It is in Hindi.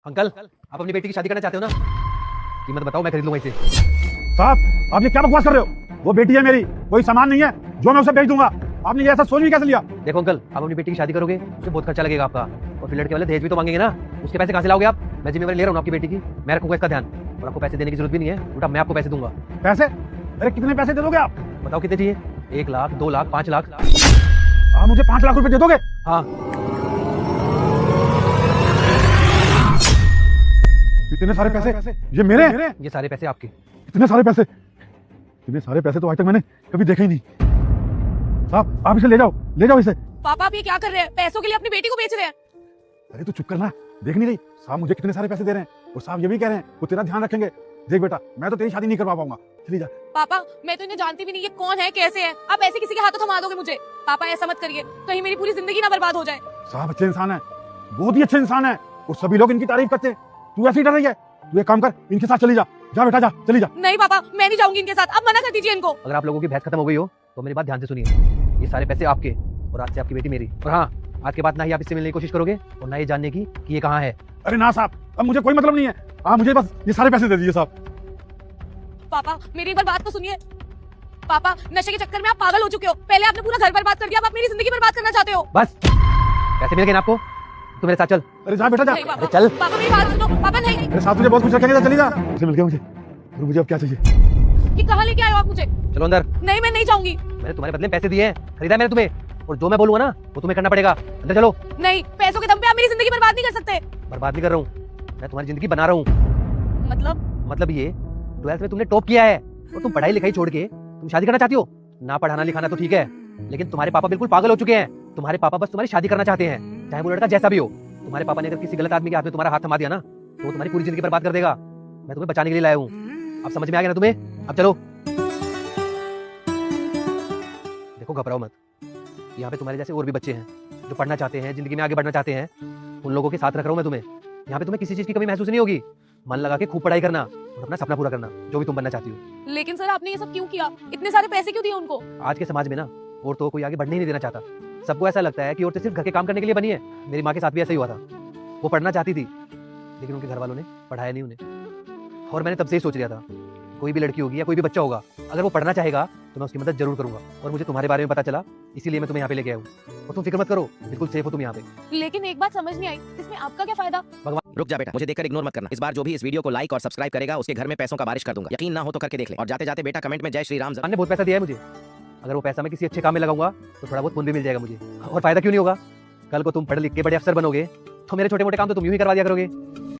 अंकल, आप अपनी बेटी की शादी करना चाहते हो ना? कीमत बताओ, मैं खरीद लूंगा इसे। साहब आप ये क्या बकवास कर रहे हो? वो बेटी है मेरी, कोई सामान नहीं है जो मैं उसे बेच दूंगा। आपने ये ऐसा सोच भी कैसे लिया? देखो अंकल, आप अपनी बेटी की शादी करोगे उससे बहुत खर्चा लगेगा आपका, और फिर लड़के वाले दहेज भी तो मांगेंगे ना, उसके पैसे कहाँ से लाओगे आप? मैं जिम्मेवारी ले रहा हूँ आपकी बेटी की, मैं रखूंगा इसका ध्यान, और आपको पैसे देने की जरूरत भी नहीं है, उल्टा मैं आपको पैसे दूंगा। पैसे? अरे कितने पैसे दे दोगे आप? बताओ कितने चाहिए? 1 लाख, 2 लाख, 5 लाख? आप मुझे 5 लाख रुपए दे दोगे? हाँ। इतने सारे पैसे ये मेरे हैं? ये सारे पैसे आपके। इतने सारे पैसे? इतने सारे पैसे तो आज तक मैंने कभी देखे ही नहीं। साहब आप इसे ले जाओ इसे। पापा आप ये क्या कर रहे हैं? पैसों के लिए अपनी बेटी को बेच रहे हैं। अरे तू चुप करना, देख नहीं रही साहब मुझे कितने सारे पैसे दे रहे हैं, और साहब ये भी कह रहे हैं वो तेरा ध्यान रखेंगे। देख बेटा, मैं तो तेरी शादी नहीं करवा पाऊंगा, चली जा। पापा मैं तो इन्हें जानती भी नहीं, ये कौन है, कैसे है? आप ऐसे किसी के हाथों थमा दोगे मुझे? पापा ऐसा मत करिए, कहीं मेरी पूरी जिंदगी ना बर्बाद हो जाए। साहब अच्छे इंसान है, बहुत ही अच्छे इंसान है, और सभी लोग इनकी तारीफ करते हैं। तू ऐसे ही डर रही है? तू एक काम कर, इनके साथ चली जा। जा बेटा जा, चली जा। नहीं पापा मैं नहीं जाऊंगी इनके साथ, अब मना कर दीजिए इनको। अगर आप लोगों की बहस खत्म हो गई हो तो मेरी बात ध्यान से सुनिए। ये सारे पैसे आपके, और आज से आपकी बेटी मेरी। और हाँ, आज के बाद ना ही आप इससे मिलने की कोशिश करोगे और ना ये जानने की कि ये कहाँ है। अरे ना साहब, अब मुझे कोई मतलब नहीं है, आप मुझे बस ये सारे पैसे दे दीजिए साहब। पापा मेरी एक बार बात तो सुनिए। पापा नशे के चक्कर में आप पागल हो चुके हो, पहले आपने पूरा घर बर्बाद कर दिया, अब आप मेरी जिंदगी बर्बाद करना चाहते हो। बस, पैसे मिल गए ना आपको, तो मेरे साथ चल। अरे जा बेटा जा। नहीं पापा, अरे चल। पापा मेरी बात सुनो। पापा नहीं। अरे साथ तुझे बहुत कुछ रखेंगे, जा चली जा। इसे मिल गया मुझे, और मुझे अब क्या चाहिए? कि कहाँ लेके आए हो आप मुझे? चलो अंदर। नहीं मैं नहीं जाऊंगी। मैंने तुम्हारे बदले में पैसे दिए हैं, खरीदा है मैंने तुम्हें, और जो मैं बोलूंगा ना वो तुम्हें करना पड़ेगा। अंदर चलो। नहीं, पैसों के दम पे आप मेरी जिंदगी बर्बाद नहीं कर सकते। बर्बाद नहीं कर रहा हूँ, मैं तुम्हारी जिंदगी बना रहा हूँ। मतलब ये 12th में तुमने टॉप किया है, और तुम पढ़ाई लिखाई छोड़ के तुम शादी करना चाहती हो ना? पढ़ाना लिखाना तो ठीक है, लेकिन तुम्हारे पापा बिल्कुल पागल हो चुके हैं। तुम्हारे पापा बस तुम्हारी शादी करना चाहते हैं, चाहे वो लड़का जैसा भी हो। तुम्हारे पापा ने अगर किसी गलत आदमी के हाथ में तुम्हारा हाथ थमा दिया ना, तो वो तुम्हारी पूरी जिंदगी बर्बाद कर देगा। मैं तुम्हें बचाने के लिए लाया हूँ, अब समझ में आ गया ना तुम्हें? अब चलो। देखो घबराओ मत, यहाँ पे तुम्हारे जैसे और भी बच्चे हैं जो पढ़ना चाहते हैं, जिंदगी में आगे बढ़ना चाहते हैं। उन लोगों के साथ रख रहा हूँ मैं तुम्हें। यहाँ पे तुम्हें किसी चीज की कमी महसूस नहीं होगी। मन लगा के खूब पढ़ाई करना और अपना सपना पूरा करना, जो भी तुम बनना चाहती हो। लेकिन सर आपने ये सब क्यों किया? इतने सारे पैसे क्यों दिए उनको? आज के समाज में ना औरतों को कोई आगे बढ़ने ही नहीं देना चाहता। सबको ऐसा लगता है कि औरतें सिर्फ घर के काम करने के लिए बनी है। मेरी माँ के साथ भी ऐसा ही हुआ था, वो पढ़ना चाहती थी लेकिन उनके घर वालों ने पढ़ाया नहीं उन्हें। और मैंने तब से ही सोच लिया था, कोई भी लड़की होगी या कोई भी बच्चा होगा, अगर वो पढ़ना चाहेगा तो मैं उसकी मदद जरूर करूंगा। और मुझे तुम्हारे बारे में पता चला, इसीलिए मैं तुम्हें यहाँ पे लेके आया हूँ। और तुम फिक्र मत करो, बिल्कुल सेफ हो तुम यहाँ पे। लेकिन एक बात समझ नहीं आई, इसमें आपका क्या फायदा? रुक जा बेटा, मुझे देखकर इग्नोर मत करना। इस बार जो भी इस वीडियो को लाइक और सब्सक्राइब करेगा उसके घर में पैसों का बारिश कर दूंगा। यकीन ना हो तो करके देख ले। और जाते जाते बेटा कमेंट में जय श्री राम। भगवान ने बहुत पैसा दिया है मुझे, अगर वो पैसा मैं किसी अच्छे काम में लगाऊंगा तो थोड़ा बहुत पुण्य भी मिल जाएगा मुझे। और फायदा क्यों नहीं होगा? कल को तुम पढ़ लिख के बड़े अफसर बनोगे तो मेरे छोटे मोटे काम तो तुम यूं ही करवा दिया करोगे।